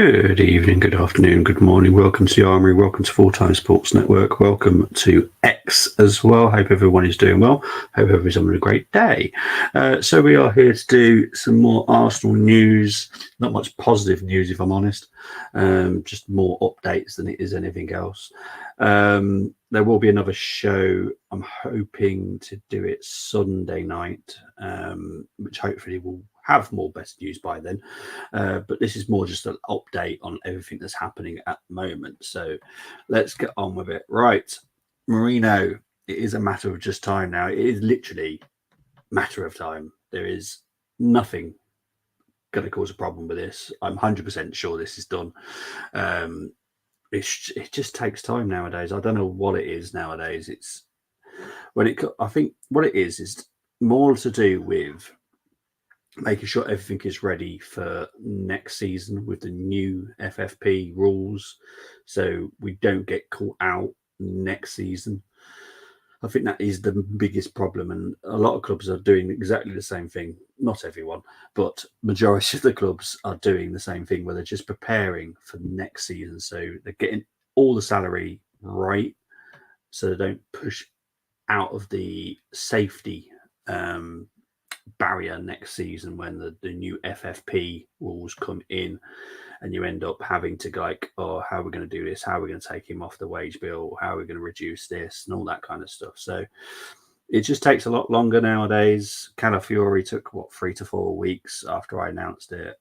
Good evening, good afternoon, good morning. Welcome to the Armory. Welcome to Full Time Sports Network. Welcome to X as well. Hope everyone is doing well. Hope everyone's having a great day. So we are here to do some more Arsenal news. Not much positive news, if I'm honest. Just more updates than it is anything else. There will be another show. I'm hoping to do it Sunday night, which hopefully will have more better news by then. But this is more just an update on everything that's happening at the moment. So let's get on with it. Right. Marino, it is a matter of just time now. It is literally a matter of time. There is nothing going to cause a problem with this. I'm 100% sure this is done. It just takes time nowadays. I don't know what it is nowadays. I think what it is more to do with making sure everything is ready for next season with the new FFP rules, so we don't get caught out next season. I think that is the biggest problem, and a lot of clubs are doing exactly the same thing. Not everyone, but majority of the clubs are doing the same thing, where they're just preparing for next season. So they're getting all the salary right, so they don't push out of the safety barrier next season when the new FFP rules come in, and you end up having to go like, oh, how are we going to do this? How are we going to take him off the wage bill? How are we going to reduce this and all that kind of stuff? So it just takes a lot longer nowadays. Calafiori took 3 to 4 weeks after I announced it.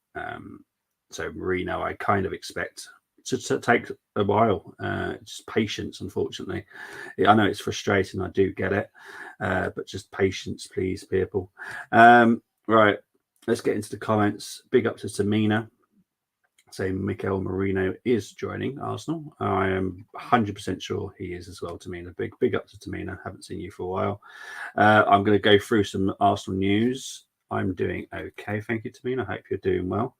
So Marino, I kind of expect to take a while. Just patience, unfortunately. I know it's frustrating. I do get it. But just patience, please, people. Right, let's get into the comments. Big up to Tamina, saying Mikel Marino is joining Arsenal. I am 100% sure he is as well, Tamina. Big up to Tamina. Haven't seen you for a while. I'm going to go through some Arsenal news. I'm doing okay, thank you, Tamina. I hope you're doing well.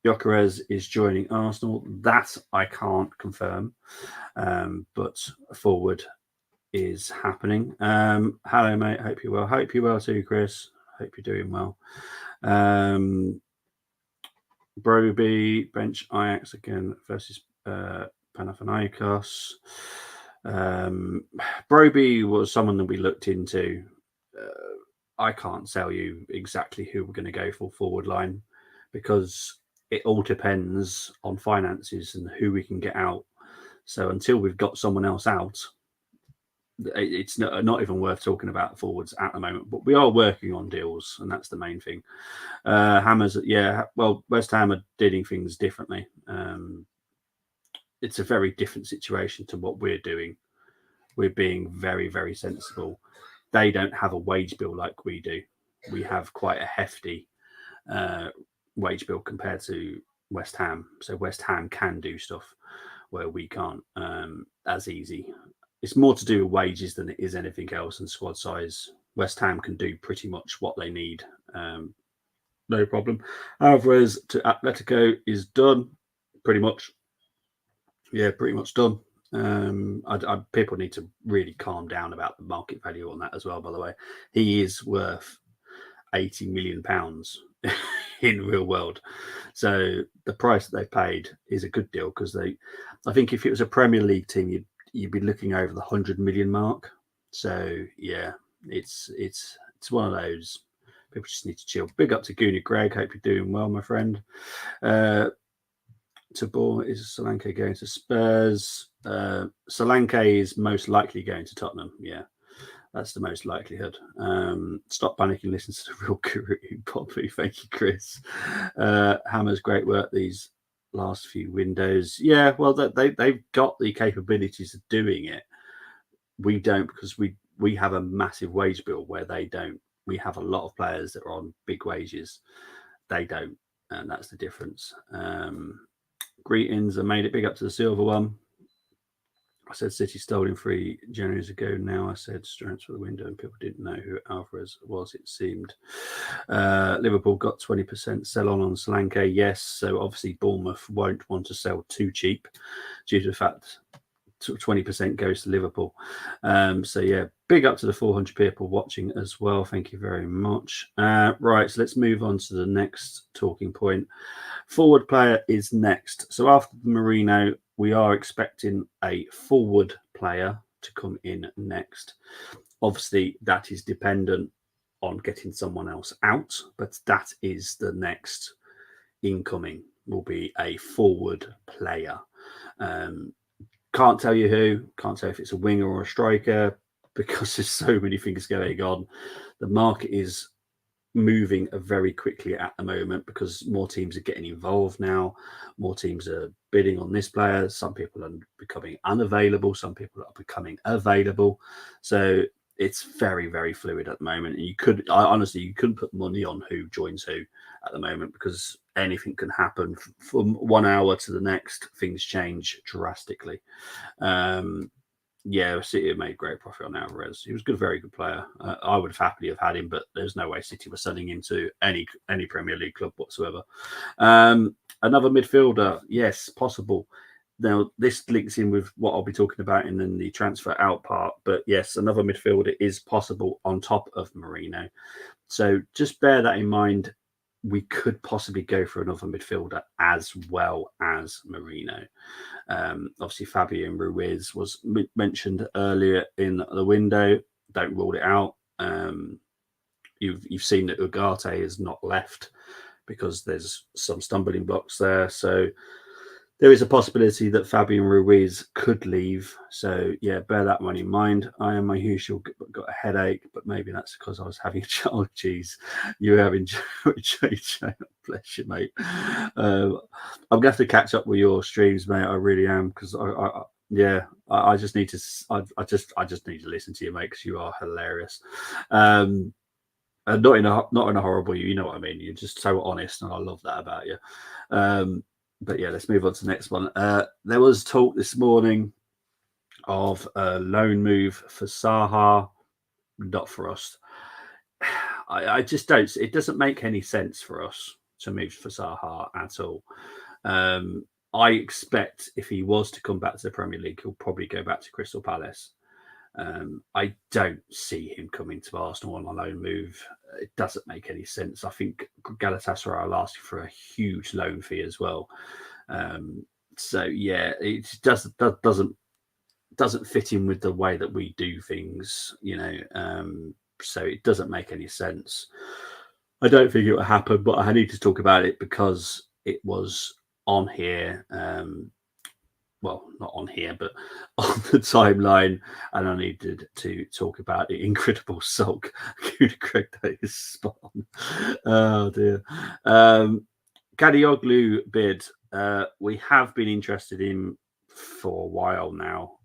Gyökeres is joining Arsenal. That I can't confirm, but forward is happening. Hello, mate. Hope you're well. Hope you're well too, Chris. Hope you're doing well. Broby bench Ajax again versus Panathinaikos. Broby was someone that we looked into. I can't tell you exactly who we're going to go for forward line, because it all depends on finances and who we can get out. So until we've got someone else out, it's not even worth talking about forwards at the moment. But we are working on deals, and that's the main thing. Hammers, yeah. Well, West Ham are doing things differently. It's a very different situation to what we're doing. We're being very, very sensible. They don't have a wage bill like we do. We have quite a hefty wage bill compared to West Ham. So West Ham can do stuff where we can't as easy. It's more to do with wages than it is anything else, and squad size. West Ham can do pretty much what they need. No problem. Alvarez to Atletico is done, pretty much. Yeah, pretty much done. People need to really calm down about the market value on that as well, by the way. He is worth £80 million in real world. So the price that they paid is a good deal, because I think if it was a Premier League team, you'd be looking over the 100 million mark. So yeah, it's one of those. People just need to chill. Big up to Goonie Greg. Hope you're doing well, my friend. Tabor, is Solanke going to Spurs? Solanke is most likely going to Tottenham. Yeah, that's the most likelihood. Stop panicking. Listen to the real guru, Poppy. Thank you, Chris. Hammer's great work these last few windows. Yeah, well, they've got the capabilities of doing it. We don't, because we have a massive wage bill where they don't. We have a lot of players that are on big wages. They don't, and that's the difference. Greetings. I made it. Big up to the silver one. I said City stole him 3 Januaries ago. Now I said strengths for the window, and people didn't know who Alvarez was, it seemed. Liverpool got 20% sell on Solanke. Yes, so obviously Bournemouth won't want to sell too cheap due to the fact 20% goes to Liverpool. So yeah, big up to the 400 people watching as well. Thank you very much. Right, so let's move on to the next talking point. Forward player is next. So after the Merino, we are expecting a forward player to come in next. Obviously, that is dependent on getting someone else out, but that is the next incoming, will be a forward player. Can't tell you who, can't tell if it's a winger or a striker, because there's so many things going on. The market is moving very quickly at the moment because more teams are getting involved now. More teams are bidding on this player. Some people are becoming unavailable. Some people are becoming available. So it's very, very fluid at the moment. And honestly, you couldn't put money on who joins who at the moment because anything can happen from 1 hour to the next. Things change drastically. Yeah, City have made great profit on Alvarez. He was a very good player. I would have happily have had him, but there's no way City were selling him to any Premier League club whatsoever. Another midfielder, yes, possible. Now, this links in with what I'll be talking about in the transfer out part. But yes, another midfielder is possible on top of Merino. So just bear that in mind. We could possibly go for another midfielder as well as Merino. Obviously, Fabian Ruiz was mentioned earlier in the window. Don't rule it out. You've seen that Ugarte has not left because there's some stumbling blocks there. So there is a possibility that Fabian Ruiz could leave. So yeah, bear that one in mind. I am my usual got a headache, but maybe that's because I was having a child cheese. You're having JJ. Bless you, mate. I'm gonna have to catch up with your streams, mate. I really am, because I just need to. I just need to listen to you, mate, because you are hilarious. And not in a horrible, you know what I mean. You're just so honest, and I love that about you. But yeah, let's move on to the next one. There was talk this morning of a loan move for Zaha. Not for us. I just don't. It doesn't make any sense for us to move for Zaha at all. I expect if he was to come back to the Premier League, he'll probably go back to Crystal Palace. I don't see him coming to Arsenal on a loan move. It doesn't make any sense. I think Galatasaray are asking for a huge loan fee as well. So yeah, it doesn't fit in with the way that we do things, you know. So it doesn't make any sense. I don't think it will happen, but I need to talk about it because it was on here. Well, not on here, but on the timeline, and I needed to talk about the incredible sulk. Greg, that is spot on. Oh dear. Kadioglu bid. We have been interested in for a while now.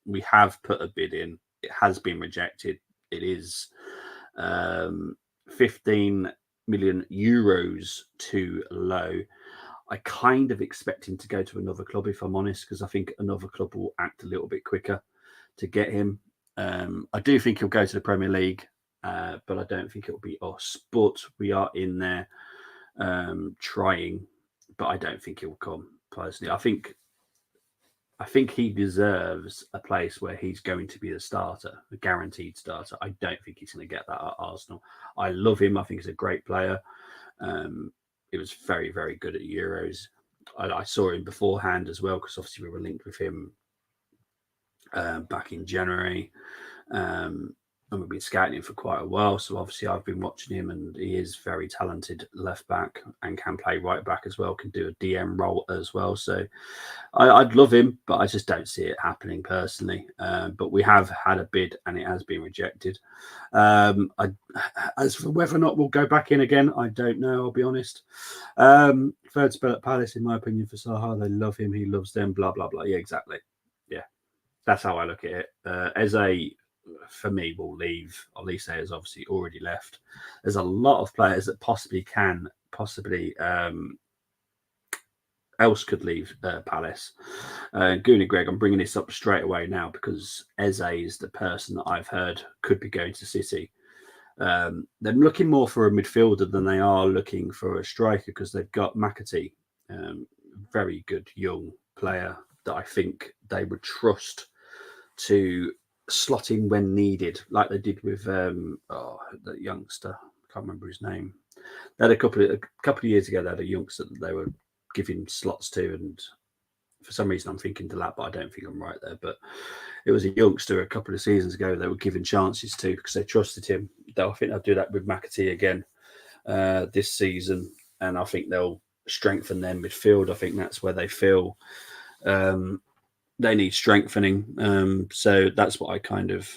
We have put a bid in. It has been rejected. It is 15 million euros too low. I kind of expect him to go to another club, if I'm honest, because I think another club will act a little bit quicker to get him. I do think he'll go to the Premier League, but I don't think it'll be us. But we are in there trying, but I don't think he'll come personally. I think he deserves a place where he's going to be the starter, a guaranteed starter. I don't think he's going to get that at Arsenal. I love him. I think he's a great player. It was very, very good at Euros. I saw him beforehand as well, because obviously we were linked with him back in January. And we've been scouting him for quite a while. So obviously I've been watching him, and he is very talented left back and can play right back as well, can do a DM role as well. So I'd love him, but I just don't see it happening personally. But we have had a bid and it has been rejected. As for whether or not we'll go back in again, I don't know, I'll be honest. Third spell at Palace, in my opinion, for Zaha. They love him, he loves them, blah, blah, blah. Yeah, exactly. Yeah, that's how I look at it. Eze, for me, will leave. Olise has obviously already left. There's a lot of players that possibly else could leave Palace. Goonie Greg, I'm bringing this up straight away now because Eze is the person that I've heard could be going to City. They're looking more for a midfielder than they are looking for a striker, because they've got McAtee, very good young player that I think they would trust to slot in when needed, like they did with the youngster. I can't remember his name. They had a couple of years ago. They had a youngster that they were giving slots to, and for some reason I'm thinking Delap, but I don't think I'm right there. But it was a youngster a couple of seasons ago they were giving chances to because they trusted him. I think they'll do that with McAtee again this season, and I think they'll strengthen their midfield. I think that's where they feel they need strengthening. So that's what I kind of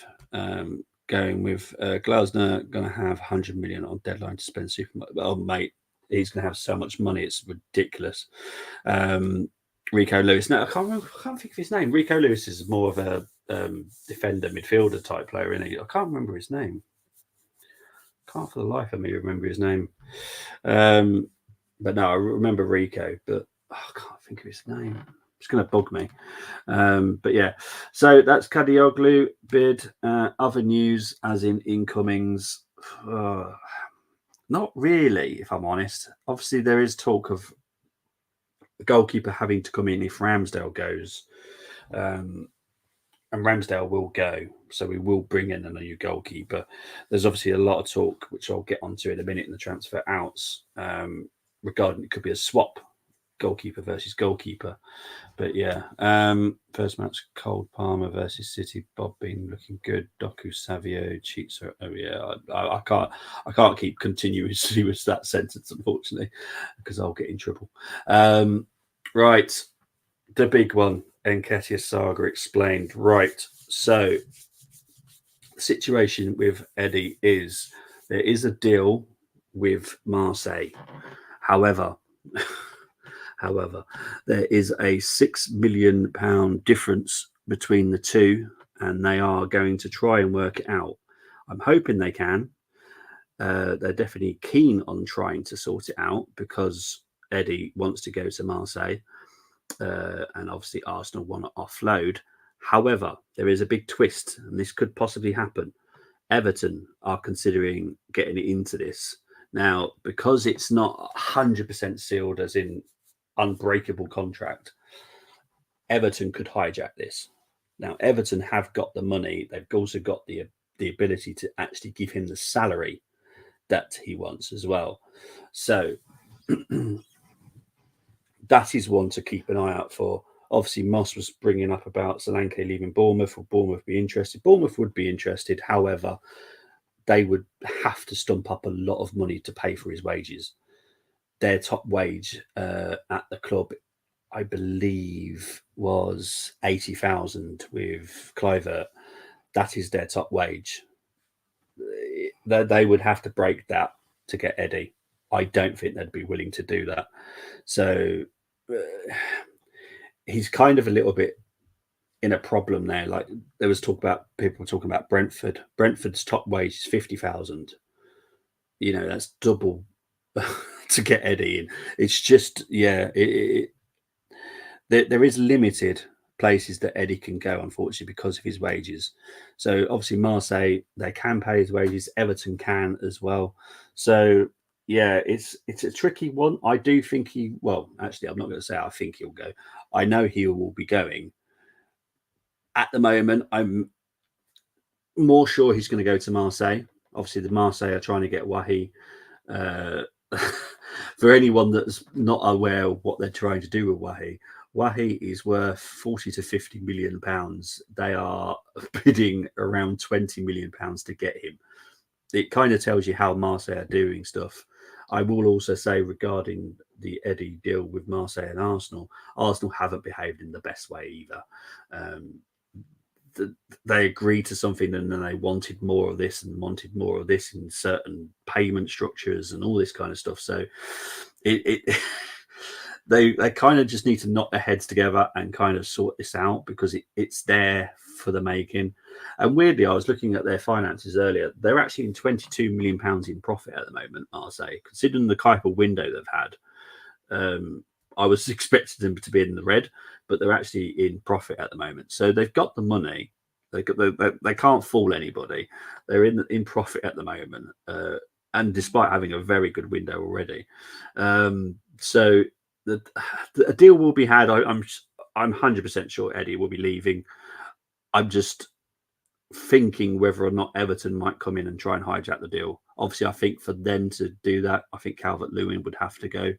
going with. Glasner going to have 100 million on deadline to spend super. Oh, mate, he's going to have so much money. It's ridiculous. Rico Lewis. No, I can't think of his name. Rico Lewis is more of a defender, midfielder type player, isn't he? I can't remember his name. Can't for the life of me remember his name. But no, I remember Rico, but I can't think of his name. It's going to bug me. But yeah, so that's Kadioglu bid. Other news, as in incomings, not really, if I'm honest. Obviously, there is talk of the goalkeeper having to come in if Ramsdale goes. And Ramsdale will go, so we will bring in a new goalkeeper. There's obviously a lot of talk, which I'll get onto in a minute in the transfer outs, regarding it could be a swap, goalkeeper versus goalkeeper. But yeah, first match, Cole Palmer versus City. Bob Bean looking good. Doku Savio, cheats. Oh yeah, I can't keep continuously with that sentence, unfortunately, because I'll get in trouble. Right, the big one. Nketiah Saga explained. Right, so the situation with Eddie is there is a deal with Marseille. However, there is a £6 million difference between the two, and they are going to try and work it out. I'm hoping they can. They're definitely keen on trying to sort it out because Eddie wants to go to Marseille. And obviously Arsenal want to offload. However, there is a big twist, and this could possibly happen. Everton are considering getting into this. Now, because it's not 100% sealed as in unbreakable contract, Everton could hijack this. Now, Everton have got the money. They've also got the ability to actually give him the salary that he wants as well. So that is one to keep an eye out for. Obviously, Moss was bringing up about Solanke leaving Bournemouth. Will Bournemouth be interested? Bournemouth would be interested. However, they would have to stump up a lot of money to pay for his wages. Their top wage at the club, I believe, was 80,000 with Kluivert. That is their top wage. They would have to break that to get Eddie. I don't think they'd be willing to do that. So he's kind of a little bit in a problem there. Like there was people talking about Brentford. Brentford's top wage is 50,000. You know, that's double to get Eddie in. It's just, yeah, there is limited places that Eddie can go, unfortunately, because of his wages. So obviously Marseille, they can pay his wages. Everton can as well. So yeah, it's a tricky one. I do think actually, I'm not going to say I think he'll go. I know he will be going. At the moment, I'm more sure he's going to go to Marseille. Obviously, the Marseille are trying to get Wahi. For anyone that's not aware of what they're trying to do with Wahi is worth 40 to 50 million pounds. They are bidding around 20 million pounds to get him. It kind of tells you how Marseille are doing stuff. I will also say regarding the Eddie deal with Marseille and Arsenal haven't behaved in the best way either. They agreed to something and then they wanted more of this and wanted more of this in certain payment structures and all this kind of stuff. So they kind of just need to knock their heads together and kind of sort this out because it's there for the making. And weirdly, I was looking at their finances earlier. They're actually in £22 million in profit at the moment, Marseille, considering the type of window they've had. I was expecting them to be in the red, but they're actually in profit at the moment. So they've got the money. They can't fool anybody. They're in profit at the moment, and despite having a very good window already. So a deal will be had. I'm 100% sure Eddie will be leaving. I'm just thinking whether or not Everton might come in and try and hijack the deal. Obviously, I think for them to do that, I think Calvert-Lewin would have to go.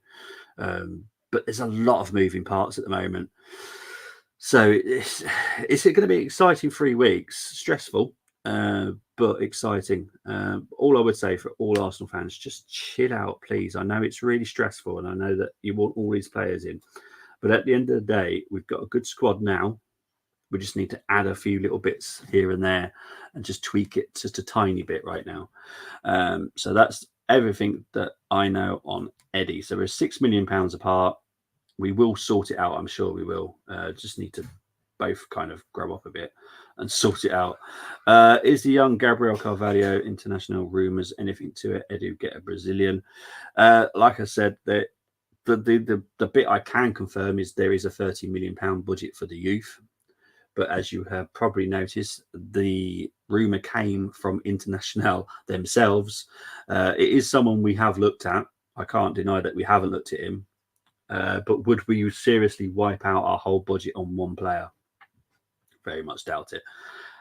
But there's a lot of moving parts at the moment. So it's going to be exciting 3 weeks, stressful, but exciting. All I would say for all Arsenal fans, just chill out, please. I know it's really stressful, and I know that you want all these players in. But at the end of the day, we've got a good squad now. We just need to add a few little bits here and there and just tweak it just a tiny bit right now. So that's everything that I know on Eddie. So we're £6 million apart. We will sort it out. I'm sure we will. Just need to both kind of grow up a bit and sort it out. Is the young Gabriel Carvalho international rumours anything to it? Edu get a Brazilian. Like I said, the bit I can confirm is there is a £30 million budget for the youth. But as you have probably noticed, the rumour came from International themselves. It is someone we have looked at. I can't deny that we haven't looked at him. But would we seriously wipe out our whole budget on one player? Very much doubt it.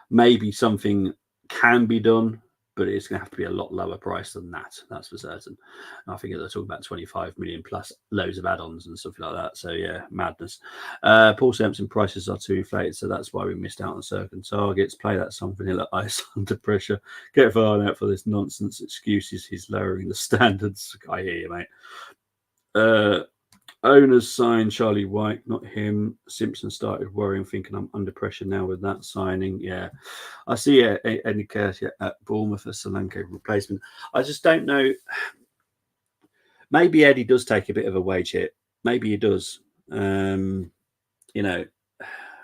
Maybe something can be done, but it's going to have to be a lot lower price than that. That's for certain. And I think they're talking about 25 million plus loads of add-ons and stuff like that. So yeah, madness. Paul Sampson prices are too inflated, so that's why we missed out on certain targets. Play that song Vanilla Ice under pressure. Get Varane out for this nonsense excuses. He's lowering the standards. I hear you, mate. Owners signed Charlie White, not him. Simpson started worrying, thinking I'm under pressure now with that signing. Yeah, I see Eddie Kersey at Bournemouth as Solanke replacement. I just don't know. Maybe Eddie does take a bit of a wage hit. Maybe he does. You know,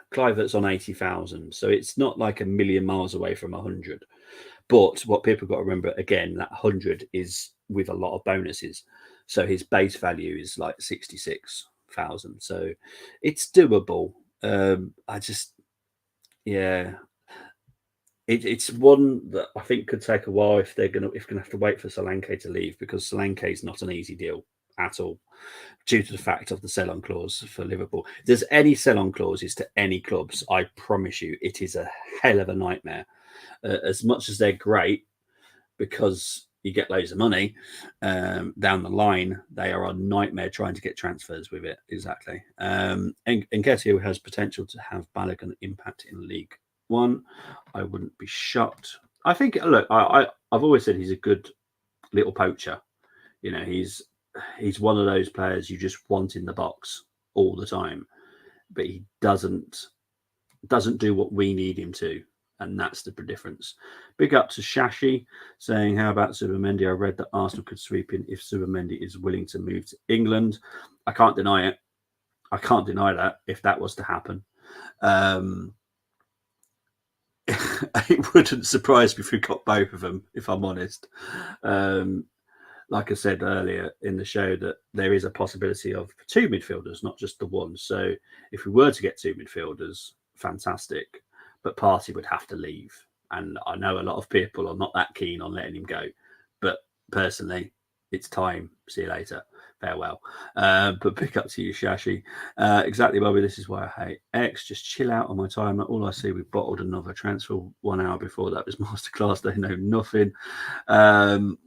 Clivert's on 80,000, so it's not like a million miles away from 100. But what people got to remember, again, that 100 is with a lot of bonuses. So his base value is like 66,000. So it's doable. It's one that I think could take a while if they're gonna have to wait for Solanke to leave, because Solanke is not an easy deal at all, due to the fact of the sell-on clause for Liverpool. If there's any sell-on clauses to any clubs, I promise you, it is a hell of a nightmare. As much as they're great, because you get loads of money down the line, they are a nightmare trying to get transfers with it. Exactly. And Nketiah has potential to have Balogun impact in League One. I wouldn't be shocked. I think, look, I've always said he's a good little poacher. You know, he's one of those players you just want in the box all the time, but he doesn't do what we need him to. And that's the difference. Big up to Shashi saying, how about Zubimendi? I read that Arsenal could sweep in if Zubimendi is willing to move to England. I can't deny it. I can't deny that if that was to happen. It wouldn't surprise me if we got both of them, if I'm honest. Like I said earlier in the show, that there is a possibility of 2 midfielders, not just the one. So if we were to get 2 midfielders, fantastic. But Partey would have to leave. And I know a lot of people are not that keen on letting him go. But personally, it's time. See you later. Farewell. But pick up to you, Shashi. Exactly, Bobby. This is why I hate X. Just chill out on my timer. All I see, we bottled another transfer 1 hour before that was masterclass. They know nothing.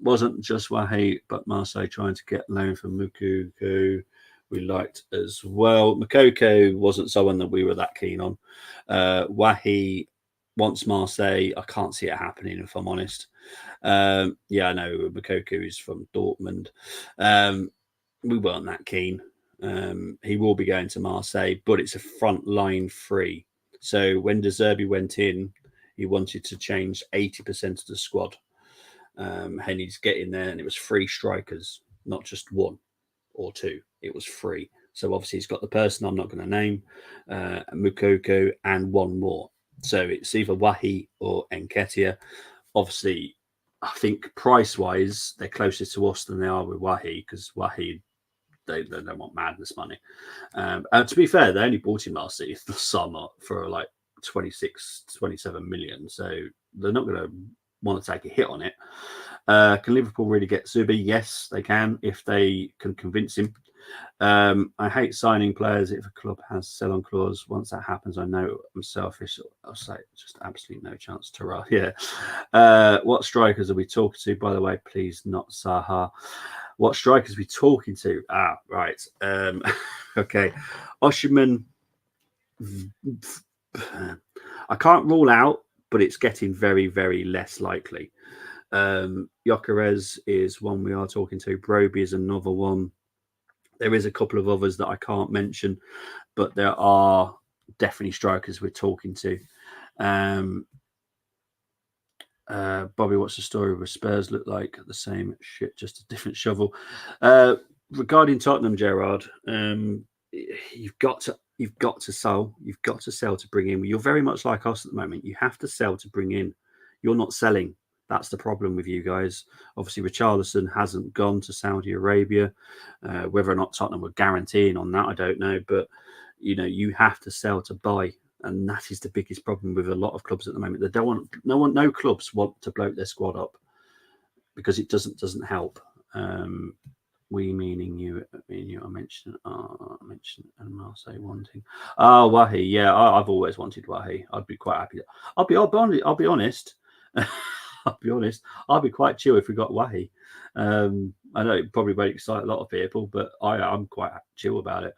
Wasn't just Wahi, but Marseille trying to get loan from Mukoko. We liked as well. Mukoko wasn't someone that we were that keen on. Wahi wants Marseille. I can't see it happening, if I'm honest. I know Mukoko is from Dortmund. We weren't that keen. He will be going to Marseille, but it's a front line free. So when De Zerbi went in, he wanted to change 80% of the squad. And he's getting there, and it was 3 strikers, not just 1 or 2. It was 3. So obviously he's got the person I'm not going to name, Mukoko, and 1 more. So it's either Wahi or Nketiah. Obviously, I think price-wise, they're closer to us than they are with Wahi, because Wahi, they don't want madness money. To be fair, they only bought him last summer for like 26, 27 million. So they're not going to want to take a hit on it. Can Liverpool really get Zubi? Yes, they can, if they can convince him. I hate signing players if a club has sell-on clause. Once that happens, I know I'm selfish. I'll say just absolutely no chance to yeah. What strikers are we talking to? By the way, please not Zaha. What strikers are we talking to? Right. Okay. Osherman. I can't rule out, but it's getting very, very less likely. Gyökeres is one we are talking to. Broby is another one. There is a couple of others that I can't mention, but there are definitely strikers we're talking to. Bobby, what's the story with Spurs? Look like the same shit, just a different shovel. Regarding Tottenham, Gerard, you've got to sell. You've got to sell to bring in. You're very much like us at the moment. You have to sell to bring in. You're not selling. That's the problem with you guys. Obviously, Richarlison hasn't gone to Saudi Arabia. Whether or not Tottenham were guaranteeing on that, I don't know. But you have to sell to buy, and that is the biggest problem with a lot of clubs at the moment. They don't want no clubs want to bloat their squad up because it doesn't help. We meaning you. I mentioned and Marseille wanting. Wahi. Yeah, I've always wanted Wahi. I'd be quite happy. I'll be honest. I'll be honest. I'll be quite chill if we got Wahi. I know it probably won't excite a lot of people, but I'm quite chill about it.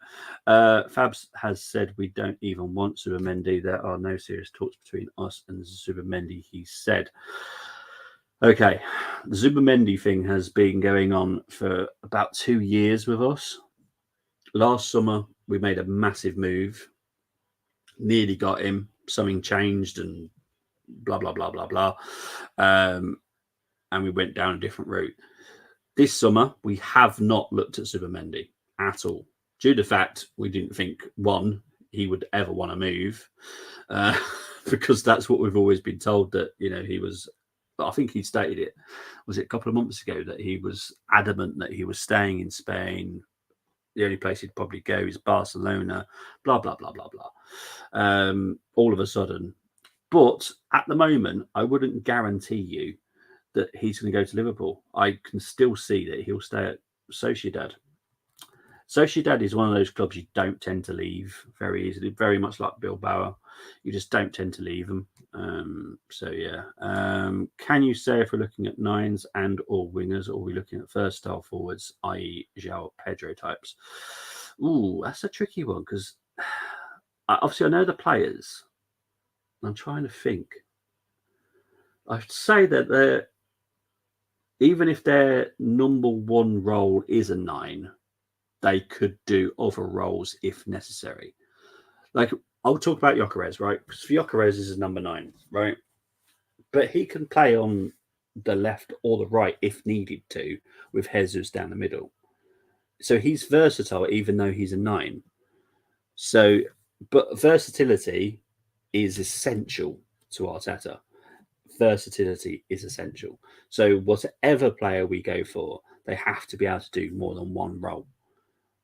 Fabs has said we don't even want Zubimendi. There are no serious talks between us and Zubimendi, he said. Okay, the Zubimendi thing has been going on for about 2 years with us. Last summer, we made a massive move. Nearly got him. Something changed and blah, blah, blah, blah, blah. And we went down a different route. This summer, we have not looked at Zubimendi at all, due to the fact we didn't think, one, he would ever want to move, because that's what we've always been told, that, he was, I think he stated it, was it a couple of months ago, that he was adamant that he was staying in Spain. The only place he'd probably go is Barcelona, blah, blah, blah, blah, blah. All of a sudden. But at the moment, I wouldn't guarantee you that he's going to go to Liverpool. I can still see that he'll stay at Sociedad. Sociedad is one of those clubs you don't tend to leave very easily, very much like Bilbao. You just don't tend to leave them. So, yeah. Can you say if we're looking at nines and or wingers, or are we looking at first style forwards, i.e. João Pedro types? Ooh, that's a tricky one, because obviously I know the players. I'm trying to think. I'd say that even if their number one role is a 9, they could do other roles if necessary. Like, I'll talk about Gyökeres, right? Because Gyökeres is a number 9, right? But he can play on the left or the right if needed to, with Jesus down the middle. So he's versatile, even though he's a 9. So, but versatility is essential to Arteta. Versatility is essential. So whatever player we go for, they have to be able to do more than one role.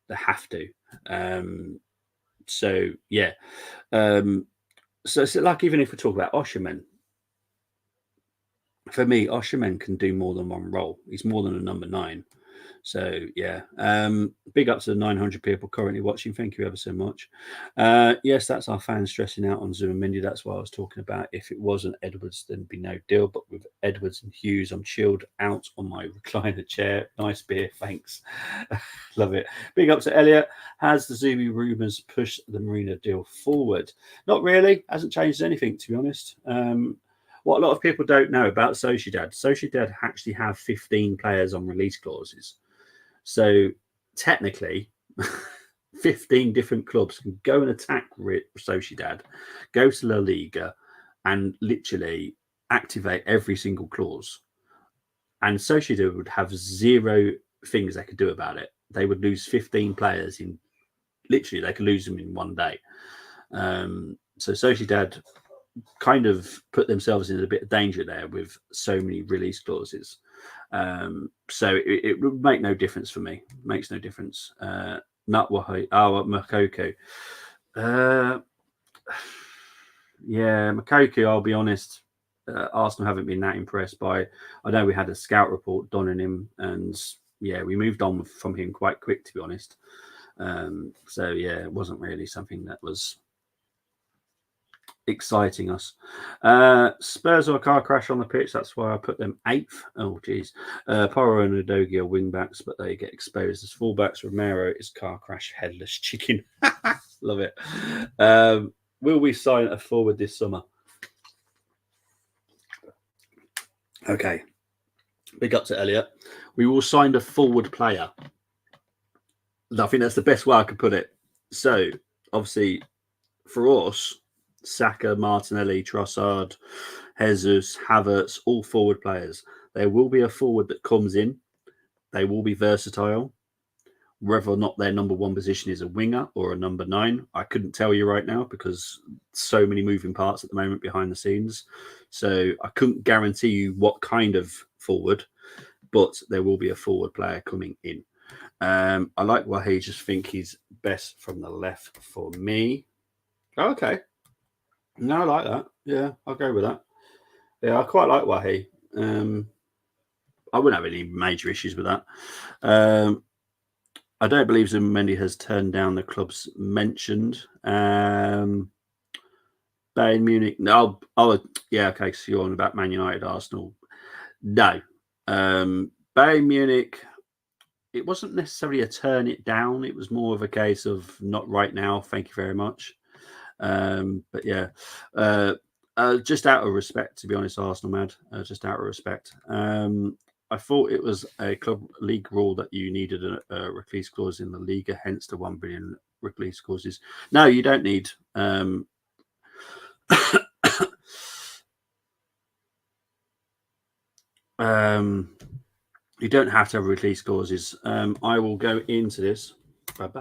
They have to. So yeah. So like, even if we talk about Osherman, for me, Osherman can do more than one role. He's more than a number 9. So yeah, big up to the 900 people currently watching. Thank you ever so much. Yes, that's our fans stressing out on Zubimendi. That's what I was talking about. If it wasn't Edwards, there'd be no deal. But with Edwards and Hughes, I'm chilled out on my recliner chair. Nice beer, thanks. Love it. Big up to Elliot. Has the Zubi rumours pushed the Marina deal forward? Not really. Hasn't changed anything, to be honest. What a lot of people don't know about Sociedad actually have 15 players on release clauses. So technically, 15 different clubs can go and attack Sociedad, go to La Liga, and literally activate every single clause. And Sociedad would have 0 things they could do about it. They would lose 15 players in, literally, they could lose them in one day. So Sociedad kind of put themselves in a bit of danger there with so many release clauses. So it would make no difference for me. It makes no difference. Makoko. Yeah, Makoko, I'll be honest. Arsenal haven't been that impressed by. I know we had a scout report donning him, and we moved on from him quite quick, to be honest. So yeah, it wasn't really something that was exciting us. Spurs are a car crash on the pitch. That's why I put them 8th. Oh, geez. Porro and Udogie are wing backs, but they get exposed as fullbacks. Romero is car crash headless chicken. Love it. Will we sign a forward this summer? Okay. Big up to Elliot. We will sign a forward player. I think that's the best way I could put it. So, obviously, for us, Saka, Martinelli, Trossard, Jesus, Havertz, all forward players. There will be a forward that comes in. They will be versatile. Whether or not their number one position is a winger or a number 9, I couldn't tell you right now because so many moving parts at the moment behind the scenes. So I couldn't guarantee you what kind of forward, but there will be a forward player coming in. I like Wahi, just think he's best from the left for me. Okay. No, I like that. Yeah, I'll go with that. Yeah, I quite like Wahi. I wouldn't have any major issues with that. I don't believe Zubimendi has turned down the clubs mentioned. Bayern Munich. No, yeah, okay. So you're on about Man United, Arsenal. No. Bayern Munich, it wasn't necessarily a turn it down. It was more of a case of not right now. Thank you very much. But yeah, just out of respect, to be honest, Arsenal, Mad, just out of respect. I thought it was a club league rule that you needed a release clause in the Liga, hence the 1 billion release clauses. No, you don't need. You don't have to have release clauses. I will go into this. So I'm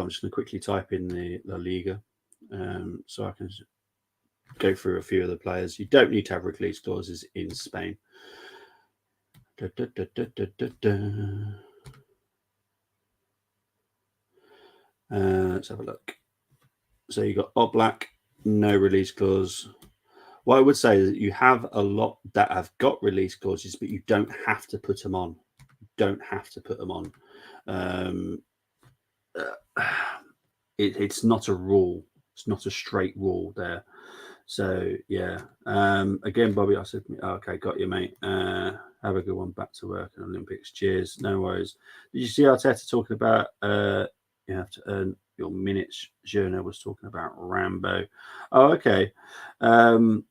just going to quickly type in the La Liga, so I can go through a few of the players. You don't need to have release clauses in Spain. Let's have a look. So you got Oblak, no release clause. What I would say is that you have a lot that have got release clauses, but you don't have to put them on. Don't have to put them on. It's not a rule. It's not a straight rule there. So yeah. Again, Bobby, I said, okay, got you, mate. Have a good one. Back to work in Olympics. Cheers. No worries. Did you see Arteta talking about you have to earn your minutes? Journo was talking about Rambo. Oh, okay. Rambo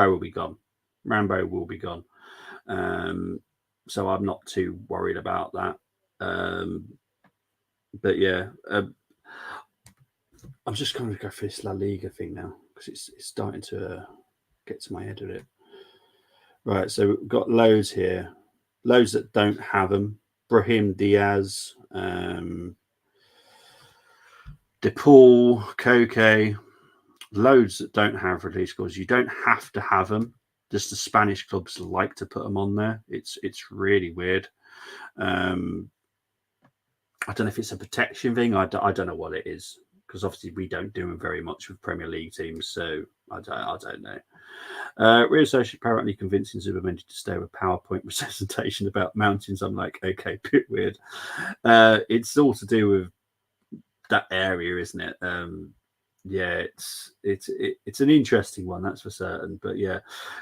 will be gone. Rambo will be gone. So I'm not too worried about that. But yeah, I'm just going to go for this La Liga thing now because it's starting to get to my head with it. Right, so we've got loads here, loads that don't have them. Brahim Diaz, DePaul, Koke, loads that don't have release clauses. You don't have to have them. Just the Spanish clubs like to put them on there. It's really weird. I don't know if it's a protection thing. I don't know what it is because obviously we don't do them very much with Premier League teams, so I don't know. Rio Social apparently convincing Zubimendi to stay with PowerPoint presentation about mountains. I'm like, okay, bit weird. It's all to do with that area, isn't it? Yeah, it's an interesting one, that's for certain. But yeah,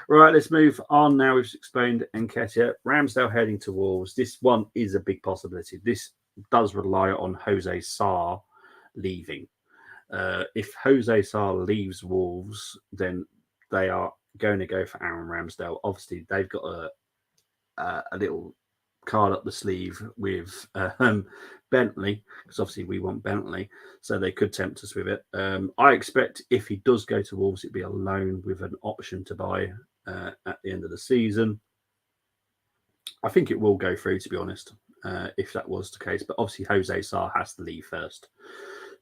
right. Let's move on now. We've explained Nketiah. Ramsdale heading to Wolves. This one is a big possibility. This does rely on Jose Sarr leaving. If Jose Sarr leaves Wolves, then they are going to go for Aaron Ramsdale. Obviously, they've got a little card up the sleeve with Bentley, because obviously we want Bentley, so they could tempt us with it. I expect if he does go to Wolves, it'd be a loan with an option to buy at the end of the season. I think it will go through, to be honest, if that was the case. But obviously, Jose Sarr has to leave first.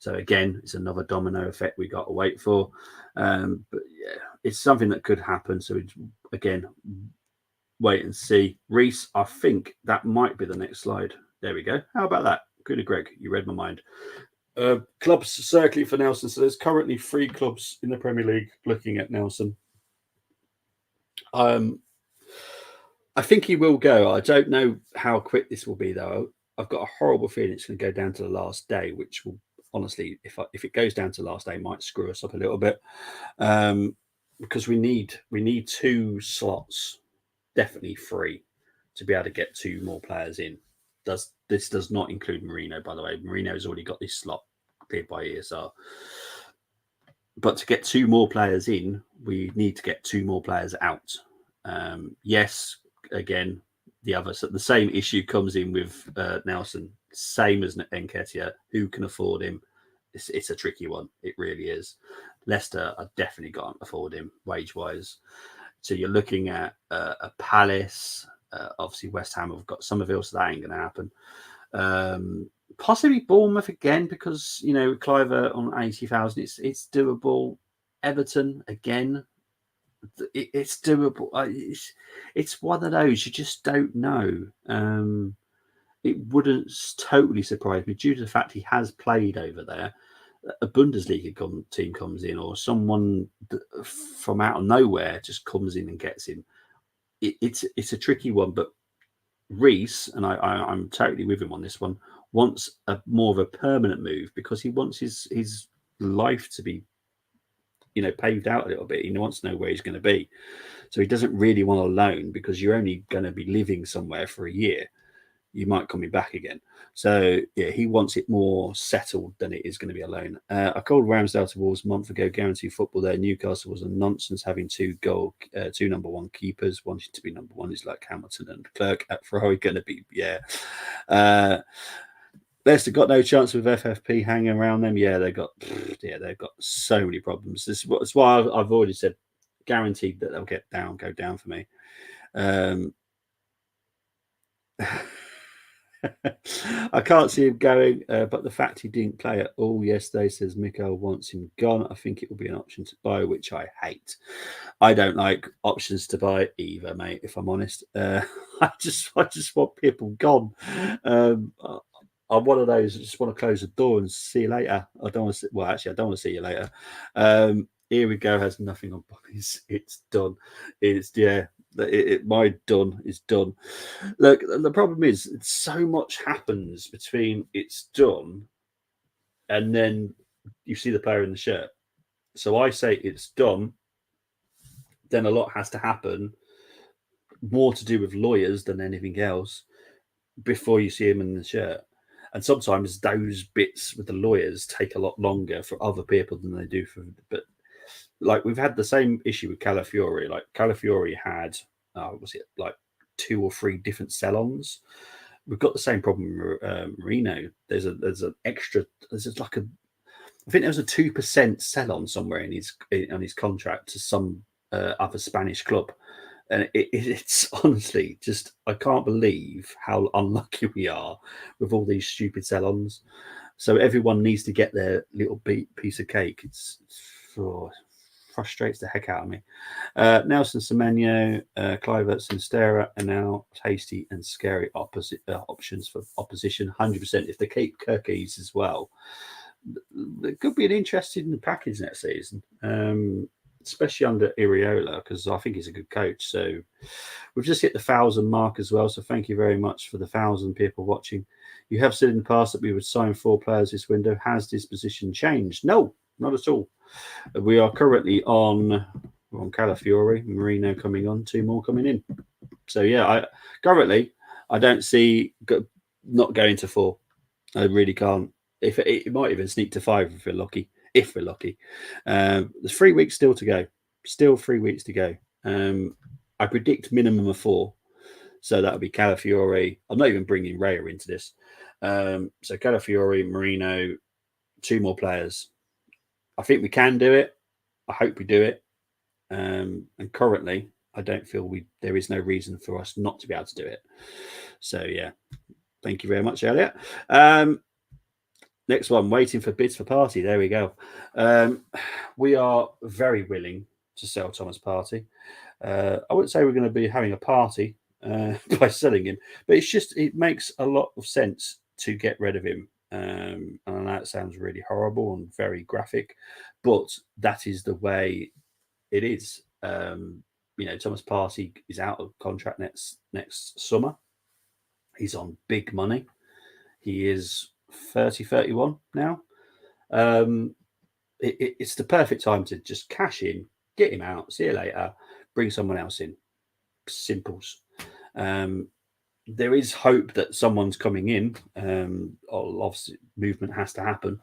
So again, it's another domino effect we got to wait for. But yeah, it's something that could happen. So again, wait and see. Reese, I think that might be the next slide. There we go. How about that? Good, Greg. You read my mind. Clubs circling for Nelson. So there's currently 3 clubs in the Premier League looking at Nelson. I think he will go. I don't know how quick this will be, though. I've got a horrible feeling it's going to go down to the last day, which will honestly, if it goes down to the last day, might screw us up a little bit, because we need 2 slots, definitely 3, to be able to get 2 more players in. This does not include Marino, by the way. Marino's already got this slot cleared by ESR. But to get 2 more players in, we need to get 2 more players out. Yes, again, the same issue comes in with Nelson, same as Nketiah. Who can afford him? It's a tricky one. It really is. Leicester are definitely can't afford him wage-wise. So you're looking at a Palace. Obviously, West Ham have got Somerville, so that ain't going to happen. Possibly Bournemouth again, because Cliver on 80,000, it's doable. Everton again, it's doable. It's one of those you just don't know. It wouldn't totally surprise me due to the fact he has played over there. A Bundesliga team comes in, or someone from out of nowhere just comes in and gets him. It's a tricky one, but Reese, and I'm totally with him on this one, wants more of a permanent move because he wants his life to be, paved out a little bit. He wants to know where he's going to be. So he doesn't really want a loan because you're only going to be living somewhere for a year. You might come back again. So yeah, he wants it more settled than it is going to be a loan. I called Ramsdale to Wolves a month ago. Guaranteed football there. Newcastle was a nonsense having 2 number 1 keepers. Wanting to be number 1 is like Hamilton and Clerk at Ferrari going to be Leicester got no chance with FFP hanging around them. Yeah, they've got so many problems. That's why I've already said guaranteed that they'll go down for me. I can't see him going, but the fact he didn't play at all yesterday says Mikael wants him gone. I think it will be an option to buy, which I hate. I don't like options to buy either, mate. If I'm honest, I just want people gone. I'm one of those that just want to close the door and see you later. I don't want to. Well, actually, I don't want to see you later. Here we go. Has nothing on bodies. It's done. My done is done. Look, the problem is so much happens between it's done and then you see the player in the shirt. So I say it's done, then a lot has to happen, more to do with lawyers than anything else, before you see him in the shirt. And sometimes those bits with the lawyers take a lot longer for other people than they do for. But like we've had the same issue with Calafiori. Like Calafiori had, was it like 2 or 3 different sell-ons? We've got the same problem with Marino. There's an extra. I think there was a 2% sell-on somewhere on his contract to some other Spanish club. And it's honestly just, I can't believe how unlucky we are with all these stupid sell-ons. So everyone needs to get their little piece of cake. It's frustrates the heck out of me. Nelson Semenyo, Kluivert, Sinistera are now tasty and scary options for opposition. 100%. If they keep Kirkies as well, it could be an interesting package next season. Especially under Iriola, because I think he's a good coach. So we've just hit the 1,000 mark as well. So thank you very much for the 1,000 people watching. You have said in the past that we would sign 4 players this window. Has this position changed? No, not at all. We are currently on Calafiori, Marino coming on, 2 more coming in. So yeah, I don't see not going to 4. I really can't. If it might even sneak to 5 if we're lucky. There's 3 weeks still to go. Still 3 weeks to go. I predict minimum of 4. So that would be Calafiori. I'm not even bringing Raya into this. So Calafiori, Marino, 2 more players. I think we can do it. I hope we do it. And currently, I don't feel there is no reason for us not to be able to do it. So yeah, thank you very much, Elliot. Next one, waiting for bids for Partey. There we go. We are very willing to sell Thomas Partey. I wouldn't say we're going to be having a party by selling him, but it makes a lot of sense to get rid of him. And I know it sounds really horrible and very graphic, but that is the way it is. Thomas Partey is out of contract next summer. He's on big money. He is 30, 31 now. It's the perfect time to just cash in, get him out, see you later, bring someone else in. Simples. There is hope that someone's coming in. Obviously, movement has to happen.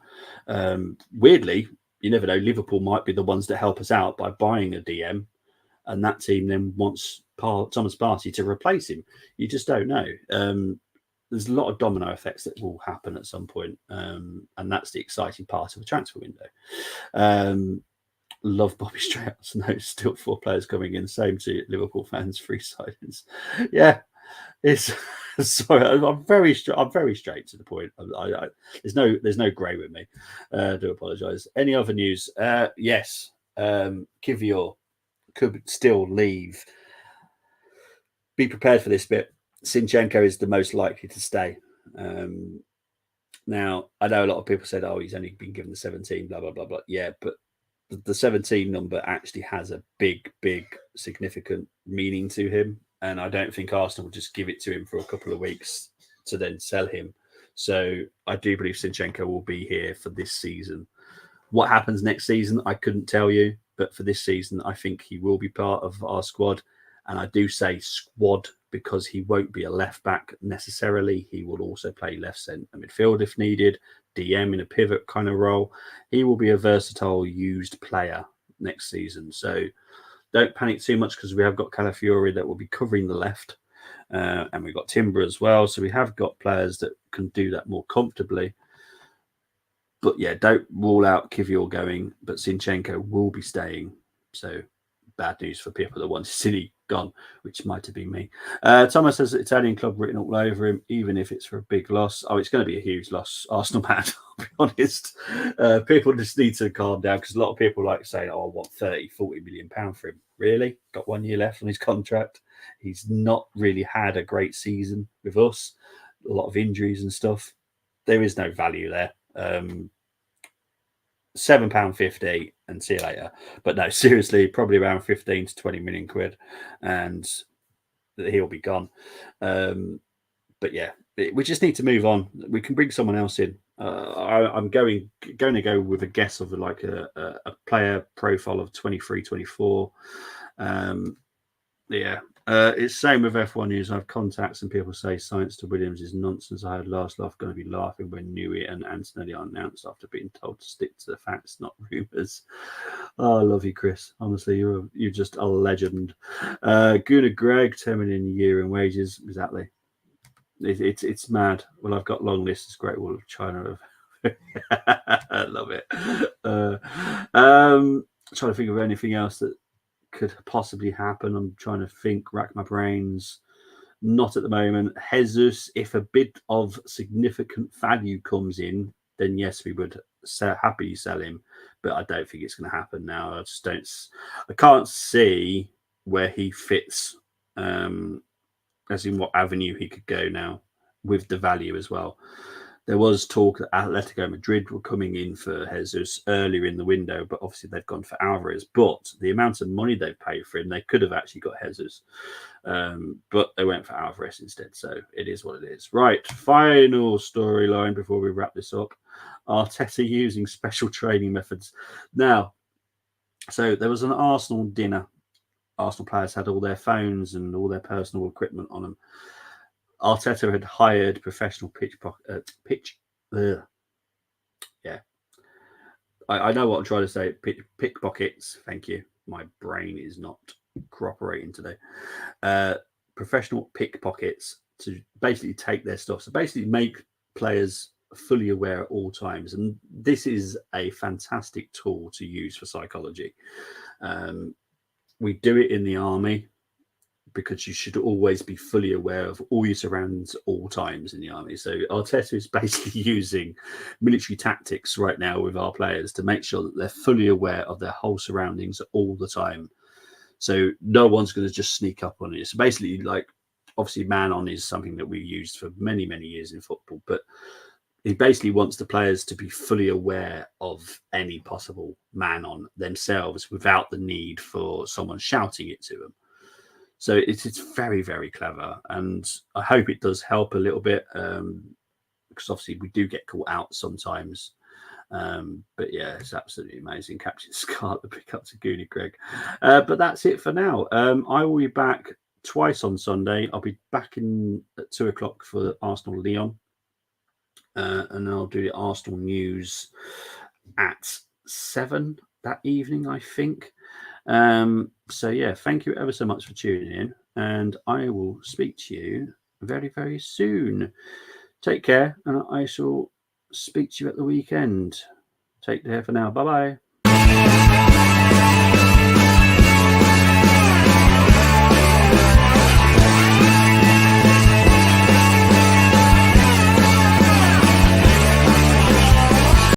Weirdly, you never know. Liverpool might be the ones that help us out by buying a DM, and that team then wants Thomas Partey to replace him. You just don't know. There's a lot of domino effects that will happen at some point, and that's the exciting part of the transfer window. Love Bobby Strauss. No, still 4 players coming in. Same to Liverpool fans. 3 signings. Yeah, it's sorry. I'm very straight to the point. There's no grey with me. I do apologise. Any other news? Yes, Kivior could still leave. Be prepared for this bit. Zinchenko is the most likely to stay. Now, I know a lot of people said, "Oh, he's only been given the 17." Blah blah blah blah. Yeah, but the 17 number actually has a big, significant meaning to him. And I don't think Arsenal will just give it to him for a couple of weeks to then sell him. So I do believe Zinchenko will be here for this season. What happens next season, I couldn't tell you. But for this season, I think he will be part of our squad. And I do say squad because he won't be a left back necessarily. He will also play left centre midfield if needed, DM in a pivot kind of role. He will be a versatile, used player next season. So don't panic too much because we have got Calafiori that will be covering the left. And we've got Timber as well. So we have got players that can do that more comfortably. But yeah, don't rule out Kivior going, but Zinchenko will be staying. So bad news for people that want City gone, which might have been me. Thomas has Italian club written all over him, even if it's for a big loss. Oh, it's going to be a huge loss. Arsenal man, I'll be honest. People just need to calm down because a lot of people like say, oh, what, 30, 40 million pound for him. Really? Got 1 year left on his contract. He's not really had a great season with us. A lot of injuries and stuff. There is no value there. £7.50 and see you later. But no, seriously, probably around 15 to 20 million quid, and he'll be gone. But yeah, we just need to move on. We can bring someone else in. I'm going to go with a guess of like a player profile of 23, 24. Yeah. It's same with F1 news. I have contacts and people say science to Williams is nonsense. I had last laugh going to be laughing when Newey and Antonelli are announced after being told to stick to the facts, not rumours. Oh, I love you, Chris. Honestly, you're just a legend. Guna Greg, 10 million a year in wages. Exactly. It's mad. Well, I've got long lists. Great Wall of China. I love it. Trying to think of anything else that could possibly happen. I'm trying to think, rack my brains. Not at the moment. Jesus, if a bit of significant value comes in, then yes, we would happily sell him. But I don't think it's going to happen now. I can't see where he fits, as in what avenue he could go now with the value as well. There was talk that Atletico Madrid were coming in for Jesus earlier in the window, but obviously they've gone for Alvarez. But the amount of money they've paid for him, they could have actually got Jesus. But they went for Alvarez instead. So it is what it is. Right, final storyline before we wrap this up. Arteta using special training methods. Now, so there was an Arsenal dinner. Arsenal players had all their phones and all their personal equipment on them. Arteta had hired professional yeah. I know what I'm trying to say. Pickpockets. Thank you. My brain is not cooperating today. Professional pickpockets to basically take their stuff. So basically make players fully aware at all times. And this is a fantastic tool to use for psychology. We do it in the army, because you should always be fully aware of all your surroundings at all times in the army. So Arteta is basically using military tactics right now with our players to make sure that they're fully aware of their whole surroundings all the time. So no one's going to just sneak up on it. So basically, like, obviously man on is something that we used for many, many years in football, but he basically wants the players to be fully aware of any possible man on themselves without the need for someone shouting it to them. So it's very, very clever, and I hope it does help a little bit, because obviously we do get caught out sometimes. But yeah, it's absolutely amazing. Captain Scarlet, pick up to Goonie Greg. But that's it for now. I will be back twice on Sunday. I'll be back in at 2:00 for Arsenal Lyon, and I'll do the Arsenal news at 7 that evening, I think. So yeah, thank you ever so much for tuning in, and I will speak to you very, very soon. Take care, and I shall speak to you at the weekend. Take care for now. Bye bye.